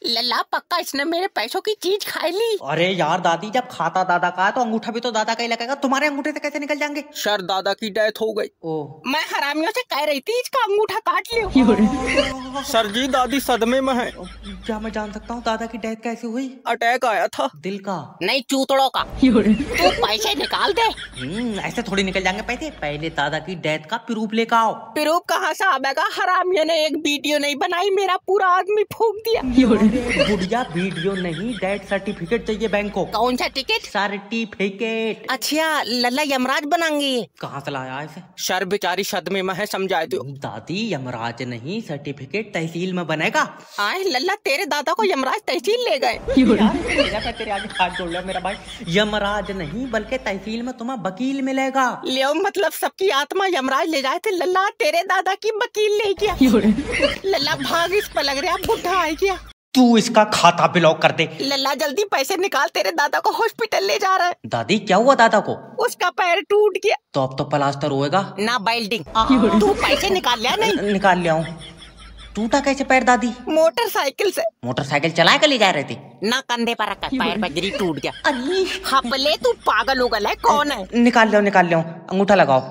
लल्ला पक्का इसने मेरे पैसों की चीज खाई ली। अरे यार दादी, जब खाता दादा का है तो अंगूठा भी तो दादा का ही लगेगा। तुम्हारे अंगूठे से कैसे निकल जाएंगे? सर दादा की डेथ हो गई। ओह, मैं हरामियों से कह रही थी इसका अंगूठा काट लियो। सर जी दादी सदमे में है। क्या मैं जान सकता हूँ दादा की डेथ कैसे हुई? अटैक आया था। दिल का? नहीं, चूतड़ों का। तू पैसे निकाल दे। ऐसे थोड़ी निकल जाएंगे पैसे। पहले दादा की डेथ का प्रूफ लेकर आओ। प्रूफ कहाँ से आवेगा? हरामियों ने एक वीडियो नहीं बनाई, मेरा पूरा आदमी फूंक दिया। बुढ़िया वीडियो नहीं, डेथ सर्टिफिकेट चाहिए बैंक को। कौन सा टिकट? सर्टिफिकेट। अच्छा, लल्ला यमराज बनाएंगे। कहाँ से लाया इसे? सर बेचारी सदमे में है, समझाए दो। दादी यमराज नहीं, सर्टिफिकेट तहसील में बनेगा। आए लल्ला, तेरे दादा को यमराज तहसील ले गए। तेरे आगे हाथ जोड़ लिया मेरा भाई। यमराज नहीं बल्कि तहसील में तुम्हें वकील मिलेगा। ले मतलब सबकी आत्मा यमराज ले जाए थे। लल्ला तेरे दादा की वकील ले गया। लल्ला भाग, इस पर लग रहा बुढ़ा आ गया। तू इसका खाता ब्लॉक कर दे। लल्ला जल्दी पैसे निकाल, तेरे दादा को हॉस्पिटल ले जा रहा है। दादी क्या हुआ दादा को? उसका पैर टूट गया। तो अब तो प्लास्टर होएगा ना बेल्डिंग। तू पैसे निकाल लिया? नहीं निकाल लिया हूँ। टूटा कैसे पैर दादी? मोटरसाइकिल से। मोटरसाइकिल चला कर ले जा रहे थे ना, कंधे पर रखा पैर बजरी टूट गया। अरे हपले तू पागल हो गया है, कौन है? निकाल लिया अंगूठा लगाओ।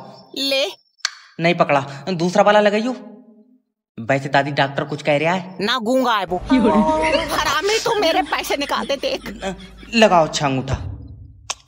ले। नहीं पकड़ा, दूसरा वाला लगाइयो। वैसे दादी डॉक्टर कुछ कह रहा है ना, गूंगा है वो। हरामी, तू मेरे पैसे निकाल दे। देख लगाओ अच्छा अंगूठा।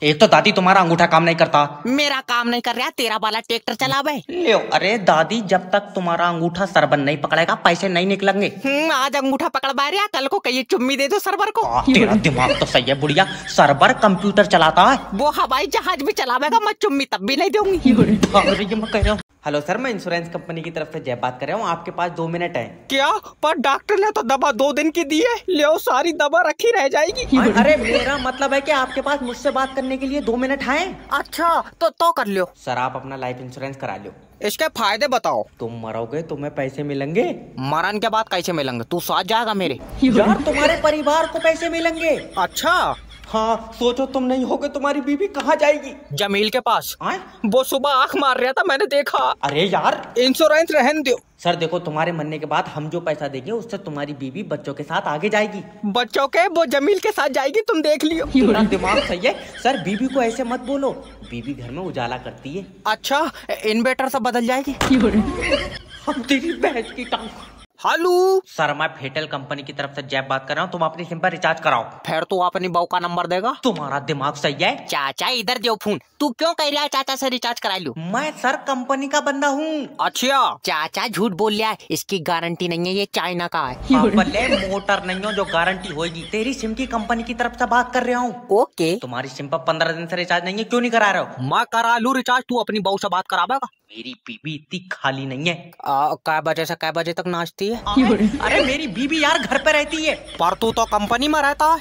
एक तो दादी तुम्हारा अंगूठा काम नहीं करता। मेरा काम नहीं कर रहा, तेरा वाला ट्रैक्टर चलावे। ले अरे दादी, जब तक तुम्हारा अंगूठा सरबन नहीं पकड़ेगा पैसे नहीं निकलेंगे। आज अंगूठा पकड़वा रहा, कल को कहिए चुम्मी दे दो सर्वर को। तेरा दिमाग तो सही है बुढ़िया। सर्वर कंप्यूटर चलाता है, वो हवाई जहाज भी चलावेगा, मैं चुम्मी तब भी नहीं दूंगी। मैं कह रहा हूँ। हेलो सर, मैं इंश्योरेंस कंपनी की तरफ से जय बात कर रहा हूँ। आपके पास 2 मिनट है क्या? पर डॉक्टर ने तो दवा 2 दिन की दी है। ले सारी दवा रखी रह जाएगी। अरे मेरा मतलब है कि आपके पास मुझसे बात करने के लिए 2 मिनट है। अच्छा तो कर लो। सर आप अपना लाइफ इंश्योरेंस करा लो। इसके फायदे बताओ। तुम मरोगे तुम्हें पैसे मिलेंगे। मरण के बाद कैसे मिलेंगे? तू साथ जाएगा मेरे? यार तुम्हारे परिवार को पैसे मिलेंगे। अच्छा हाँ, सोचो तुम नहीं होगे तुम्हारी बीवी कहाँ जाएगी? जमील के पास। आए? वो सुबह आंख मार रहा था, मैंने देखा। अरे यार इंश्योरेंस रहने दो। सर देखो, तुम्हारे मरने के बाद हम जो पैसा देंगे उससे तुम्हारी बीवी बच्चों के साथ आगे जाएगी। बच्चों के? वो जमील के साथ जाएगी, तुम देख लियो। तुम्हारा दिमाग सही है सर। बीवी को ऐसे मत बोलो, बीवी घर में उजाला करती है। अच्छा, इन्वर्टर से बदल जाएगी। हम तेरी बहन की टांग। हेलो सर, मैं फेटल कंपनी की तरफ से जैब बात कर रहा हूँ। तुम अपनी सिम पर रिचार्ज कराओ। फिर तू अपनी बहू का नंबर देगा? तुम्हारा दिमाग सही है। चाचा इधर जो फोन। तू क्यों कह रहा है चाचा से रिचार्ज करा लूं? मैं सर कंपनी का बंदा हूँ। अच्छा, चाचा झूठ बोल रहा है, इसकी गारंटी नहीं है, ये चाइना का है। भले मोटर नहीं हो जो गारंटी होगी। तेरी सिम की कंपनी की तरफ से बात कर रहा हूँ। ओके। तुम्हारी सिम पर 15 दिन से रिचार्ज नहीं है, क्यों नहीं करा रहे हो? मैं करा लूं रिचार्ज, तू अपनी बहू से बात करावेगा? मेरी बीबी इतनी खाली नहीं है। कै बजे से कै बजे तक नाचती है? अरे मेरी बीबी यार घर पे रहती है। पर तू तो कंपनी में रहता है।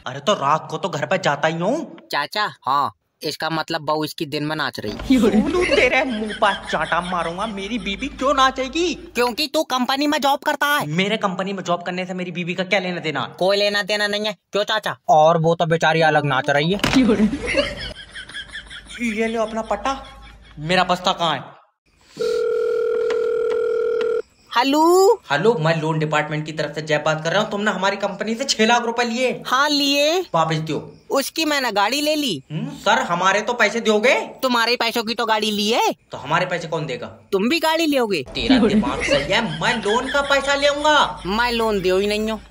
अरे तो रात को तो घर पे जाता ही हूँ। चाचा हाँ, इसका मतलब बहू इसकी दिन में नाच रही है। तेरे मुंह पर चाटा मारूंगा। मेरी बीबी क्यों नाचेगी? क्योंकि तू कंपनी में जॉब करता है। मेरे कंपनी में जॉब करने से मेरी बीबी का क्या लेना देना? कोई लेना देना नहीं है। क्यों चाचा? और वो तो बेचारी अलग नाच रही है। ये लो अपना पट्टा। मेरा बस्ता कहाँ है? हेलो, मैं लोन डिपार्टमेंट की तरफ से जय बात कर रहा हूँ। तुमने हमारी कंपनी से 6 लाख रुपए लिए। हाँ लिए। वापस दो। उसकी मैंने गाड़ी ले ली। सर हमारे तो पैसे दोगे? तुम्हारे पैसों की तो गाड़ी ली है। तो हमारे पैसे कौन देगा? तुम भी गाड़ी लोगे? तेरा दिमाग सही है। मैं लोन का पैसा लेऊंगा। मैं लोन दे ही नहीं हूँ।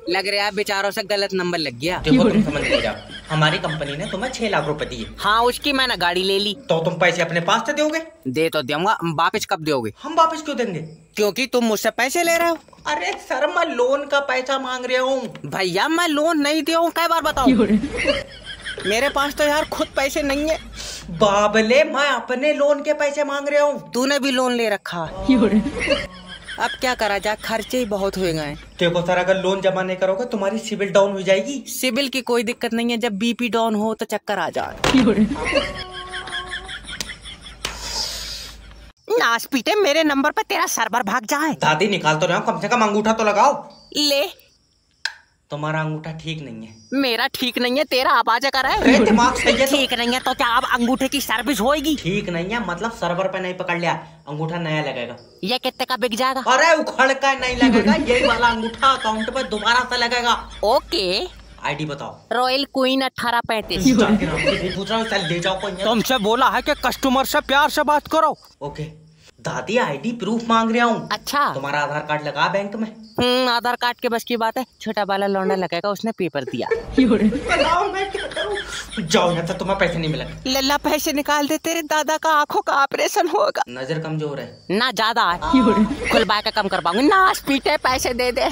लग रहा है बेचारों से गलत नंबर लग गया। देखो तुम समझ नहीं रहा, हमारी कंपनी ने तुम्हें 6 लाख रुपए दिए। हाँ, उसकी मैंने गाड़ी ले ली। तो तुम पैसे अपने पास से दोगे? दे तो दूंगा, वापस कब दोगे? हम वापस क्यों देंगे? क्योंकि तुम मुझसे पैसे ले रहे हो। अरे सर, मैं लोन का पैसा मांग रहा हूँ। भैया मैं लोन नहीं दिया हूँ, कई बार बताओ। मेरे पास तो यार खुद पैसे नहीं है। बाबले, मैं अपने लोन के पैसे मांग रहा हूँ। तूने भी लोन ले रखा अब क्या करा जाए, खर्चे ही बहुत हो गए। देखो सर, अगर लोन जमा नहीं करोगे तुम्हारी सिविल डाउन हो जाएगी। सिविल की कोई दिक्कत नहीं है, जब बीपी डाउन हो तो चक्कर आ जाए। नाच पीटे, मेरे नंबर पर तेरा सर्वर भाग जाए। दादी निकाल तो रहा हूँ, कम से कम अंगूठा तो लगाओ। ले। तुम्हारा अंगूठा ठीक नहीं है। मेरा ठीक नहीं है, तेरा आवाज कर रहा अरे है। दिमाग सही है तो? ठीक नहीं है तो क्या अब अंगूठे की सर्विस होएगी? ठीक नहीं है मतलब सर्वर पे नहीं पकड़ लिया, अंगूठा नया लगेगा। ये कितने का बिक जाएगा? अरे उखड़ का नहीं लगेगा, यही वाला अंगूठा अकाउंट पे दोबारा से लगेगा। ओके। आईडी बताओ। Royal queen 1835। ले जाओ कोई। तुमसे बोला है कि कस्टमर से प्यार से बात करो। ओके दादी आईडी प्रूफ मांग रहा हूँ। अच्छा। तुम्हारा आधार कार्ड लगा बैंक में? आधार कार्ड के बस की बात है, छोटा वाला लौंडा लगेगा, उसने पेपर दिया। मैं क्या करूं? जाओ यहाँ से, तुम्हें पैसे नहीं मिलेंगे। लल्ला पैसे निकाल दे, तेरे दादा का आंखों का ऑपरेशन होगा। नजर कमजोर है ना ज्यादा है, खुलवा के कम कर पाऊंगी ना। पीटे पैसे दे दे।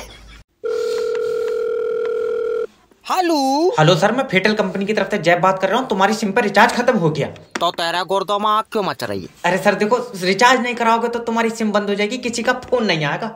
हेलो हेलो सर, मैं फेटल कंपनी की तरफ से जैब बात कर रहा हूँ। तुम्हारी सिम पर रिचार्ज खत्म हो गया। तो तेरा गुर्दों में आग क्यों मच रही है? अरे सर देखो, रिचार्ज नहीं कराओगे तो तुम्हारी सिम बंद हो जाएगी, किसी का फोन नहीं आएगा।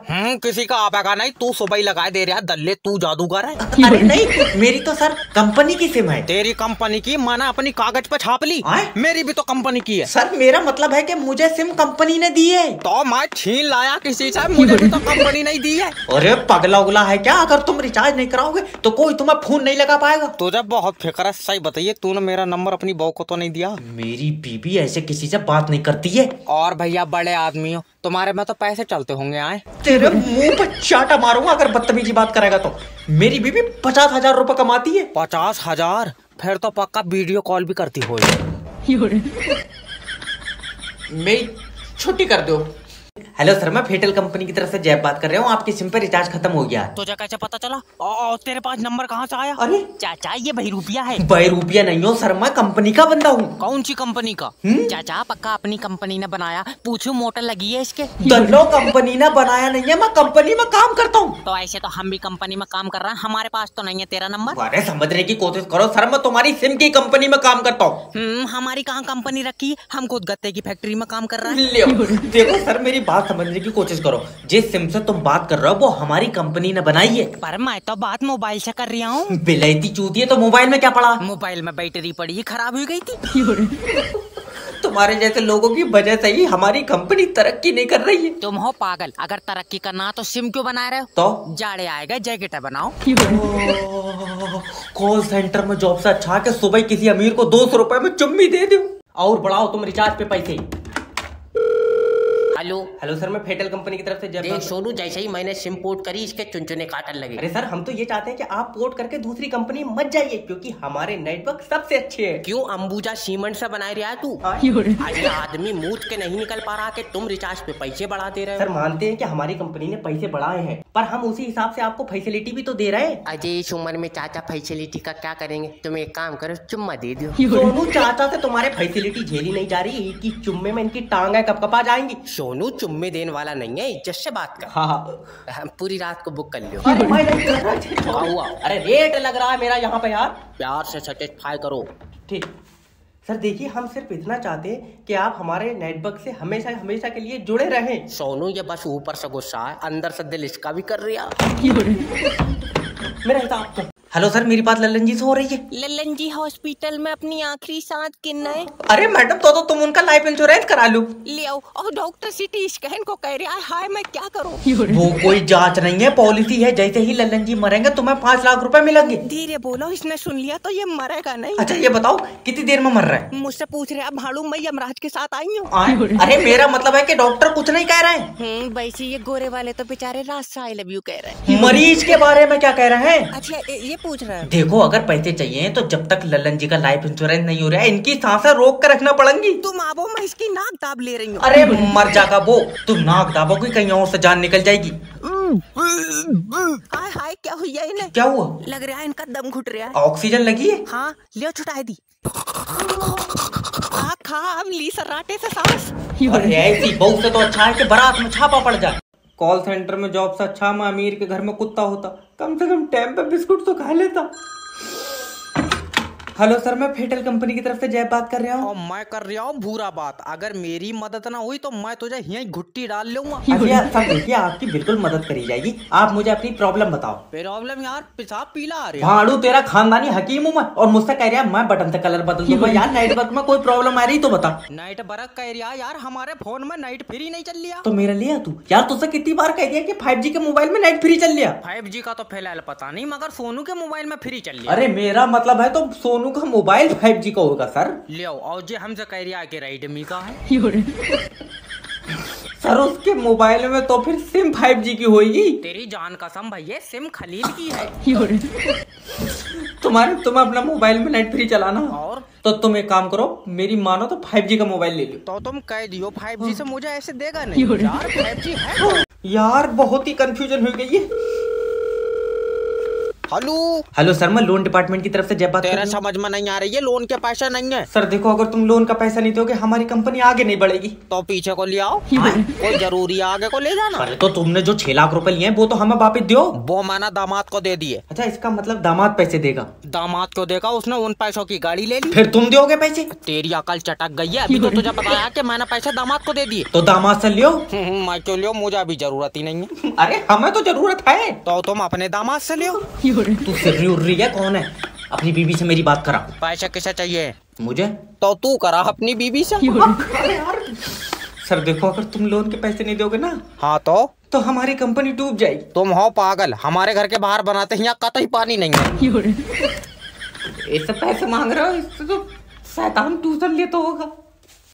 किसी का आएगा नहीं, तू सुबह ही लगा दे रहा दल्ले, तू जादूगर है। अरे नहीं, मेरी तो सर कंपनी की सिम है। तेरी कंपनी की मैंने अपनी कागज पे छाप ली। मेरी भी तो कंपनी की है। सर मेरा मतलब है कि मुझे सिम कंपनी ने दी है। तो मैं छीन लाया किसी से, मुझे भी तो कंपनी नहीं दी है। अरे पगला उगला है क्या? अगर तुम रिचार्ज नहीं कराओगे तो कोई तुम्हें फोन नहीं लगा पाएगा। तुझे बहुत फिक्र है, सही बताइए, तूने मेरा नंबर अपनी बहू को तो नहीं दिया? मेरी बीबी ऐसे किसी से बात नहीं करती है। और भैया बड़े आदमी हो, तुम्हारे में तो पैसे चलते होंगे। आए तेरे मुंह पे चाटा मारूंगा अगर बदतमीजी बात करेगा तो। मेरी बीबी 50,000 रुपए कमाती है। 50,000? फिर तो पक्का वीडियो कॉल भी करती हो। मेरी छुट्टी कर दो। हेलो सर, मैं फेटल कंपनी की तरफ से जैब बात कर रहा हूँ। आपकी सिम पे रिचार्ज खत्म हो गया। तुझे कैसे पता चला? तेरे पास नंबर कहाँ से आया? अरे चाचा, ये बहरूपिया है। बहरूपिया नहीं हो सर, मैं कंपनी का बंदा हूँ। कौन सी कंपनी का? चाचा पक्का अपनी कंपनी ने बनाया, पूछो मोटर लगी है इसके। दल्लो कंपनी ने बनाया नहीं है, मैं कंपनी में काम करता हूँ। तो ऐसे तो हम भी कंपनी में काम कर रहे हैं, हमारे पास तो नहीं है तेरा नंबर। अरे समझने की कोशिश करो सर, मैं तुम्हारी सिम की कंपनी में काम करता हूँ। हमारी कहाँ कंपनी रखी है, हम खुद गत्ते की फैक्ट्री में काम कर रहे हैं। देखो सर, मेरी बात समझने की कोशिश करो। जिस सिम से तुम बात कर रहे हो वो हमारी कंपनी ने बनाई है। पर मैं तो बात मोबाइल से कर रहा हूँ। बिलैती चूती है तो मोबाइल में क्या पड़ा? मोबाइल में बैटरी पड़ी, खराब हो गई थी। तुम्हारे जैसे लोगों की वजह से ही हमारी कंपनी तरक्की नहीं कर रही है। तुम हो पागल, अगर तरक्की करना तो सिम क्यों बना रहे हो? तो जाड़े आएगा, जैकेट बनाओ। कॉल सेंटर में जॉब से अच्छा कि सुबह किसी अमीर को 200 रुपए में चुम्मी दे दूं। और बढ़ाओ तुम रिचार्ज पे पैसे। हेलो हेलो सर, मैं फेटल कंपनी की तरफ से देख सोनू, जैसे ही मैंने सिम पोर्ट करी इसके चुनचुने काटन लगे। अरे सर, हम तो ये चाहते हैं कि आप पोर्ट करके दूसरी कंपनी मत जाइए, क्योंकि हमारे नेटवर्क सबसे अच्छे हैं। क्यों अंबुजा सीमेंट से बनाए रहा है तू? अरे आदमी मूत के नहीं निकल पा रहा कि तुम रिचार्ज पे पैसे बढ़ा दे रहे हो। सर मानते हैं कि हमारी कंपनी ने पैसे बढ़ाए हैं, पर हम उसी हिसाब से आपको फैसिलिटी भी तो दे रहे हैं। अजय इस उम्र में चाचा फैसिलिटी का क्या करेंगे? तुम एक काम करो, चुम्मा दे दो। सोनू चाचा से तुम्हारे फैसिलिटी झेली नहीं जा रही, की चुम्मे में इनकी टांगे कपकपा जाएंगी। सोनू चुम्मे देने वाला नहीं है, इज्जत से बात कर। हाँ पूरी रात को बुक कर लो। अरे रेट लग रहा है मेरा यहाँ पे यार। प्यार से सेटिस्फाई करो। ठीक सर, देखिए हम सिर्फ इतना चाहते हैं कि आप हमारे नेटवर्क से हमेशा हमेशा के लिए जुड़े रहें। सोनू ये बस ऊपर से गुस्सा है, अंदर से दिल इसका भी कर रहा। मेरा हिसाब तो। हेलो सर, मेरी बात लल्लन जी से हो रही है? लल्लन जी हॉस्पिटल में अपनी आखिरी सांस गिनना है। अरे मैडम, तो तुम उनका लाइफ इंश्योरेंस करा लो। ले आओ। और डॉक्टर सिटी स्कैन को कह रहा है, हाय मैं क्या करूं? वो कोई जांच नहीं है, पॉलिसी है। जैसे ही लल्लन जी मरेंगे तुम्हें 5 लाख रुपए मिलेंगे। धीरे बोलो, इसने सुन लिया तो ये मरेगा नहीं। अच्छा ये बताओ कितनी देर में मर रहा है? मुझसे पूछ रहे, अब भाड़ू मैं यमराज के साथ आई हूँ। अरे मेरा मतलब है कि डॉक्टर कुछ नहीं कह रहे हैं। वैसे ये गोरे वाले तो बेचारे रात से आई लव यू कह रहे हैं। मरीज के बारे में क्या कह रहे हैं? अच्छा ये पूछ रहे हैं। देखो, अगर पैसे चाहिए तो जब तक लल्लन जी का लाइफ इंश्योरेंस नहीं हो रहा है, इनकी सांसें रोक कर रखना पड़ेंगी। तुम आवो, मैं इसकी नाक दाब ले रही हूँ। अरे मर जाएगा वो, तुम नाक दाबोगी कहीं और से जान निकल जाएगी। हाय हाय, क्या हुआ इन्हें? क्या हुआ? लग रहा है इनका दम घुट रहा है। ऑक्सीजन लगी है? हाँ, ले छुटा दी। खा अब ली सर्राटे से सांस। अरे ऐसी बहू से तो अच्छा है कि बारात में छापा पड़ जाए। कॉल सेंटर में जॉब से अच्छा मैं अमीर के घर में कुत्ता होता, कम से कम टाइम पे बिस्कुट तो खा लेता। हेलो सर, मैं फेटल कंपनी की तरफ से जय बात कर रहा हूँ। और मैं कर रहा हूँ भूरा बात। अगर मेरी मदद ना हुई तो मैं तुझे यहीं घुट्टी डाल लूंगा। सर देखिए, आपकी बिल्कुल मदद करी जाएगी। आप मुझे अपनी प्रॉब्लम बताओ। प्रॉब्लम यार, पेशाब पीला आ रहा है। भाड़ू तेरा खानदानी हकीम हूँ मैं, और मुझसे कह रहा है मैं बटन से कलर बदल दूंगा। यार नेटवर्क में कोई प्रॉब्लम आ रही तो बता। नाइट वर्क कह रहा यार, हमारे फोन में नाइट फ्री नहीं चल लिया। तो मेरा लिया तू यार, तुझसे कितनी बार कह दिया कि 5G के मोबाइल में नेट फ्री चल लिया। 5G का तो फिलहाल पता नहीं, मगर सोनू के मोबाइल में फ्री चल लिया। अरे मेरा मतलब है तो सोनू का मोबाइल 5G का होगा सर। ले आओ, और जे हमसे कह रहा है कि रेडमी का है। सर उसके मोबाइल में तो फिर सिम 5G की होगी। तेरी जान कसम भैया, सिम खलील की है। तुम अपना मोबाइल में नेट फ्री चलाना। और तो तुम एक काम करो, मेरी मानो तो 5G का मोबाइल ले लो। तो तुम कह दियो 5G से मुझे ऐसे देगा नहीं यार। 5G है यार, बहुत ही कंफ्यूजन हो गई है। हेलो सर, मैं लोन डिपार्टमेंट की तरफ से जय बात कर रहा हूं। समझ में नहीं आ रही है, लोन के पैसा नहीं है। सर देखो, अगर तुम लोन का पैसा नहीं दोगे हमारी कंपनी आगे नहीं बढ़ेगी। तो पीछे को ले आओ, कोई जरूरी है आगे को ले जाना। अरे तो तुमने जो 6 लाख रुपए लिए हैं वो तो हमें वापस दो। वो मैंने दामाद को दे दिए। अच्छा, इसका मतलब दामाद पैसे देगा। दामाद को देगा, उसने उन पैसों की गाड़ी ले ली। फिर तुम दोगे पैसे? तेरी अकल चटक गई है। अभी तो तुझे बताया कि मैंने पैसे दामाद को दे दिए। तो दामाद से लियो। मैं क्यों लियो, मुझे अभी जरूरत ही नहीं है। अरे हमें तो जरूरत है। तो तुम अपने दामाद से लियो। तू सिर्री उर्री है, कौन है? अपनी बीबी से मेरी बात करा। पैसे किसे चाहिए? मुझे। तो तू करा अपनी बीबी से। सर देखो, अगर तुम लोन के पैसे नहीं दोगे ना, हाँ तो हमारी कंपनी डूब जाएगी। तुम हो पागल, हमारे घर के बाहर बनाते हैं, यहाँ कतई पानी नहीं है। इससे पैसे मांग रहे हो, इससे तो शैतान ट्यूशन लिए तो होगा।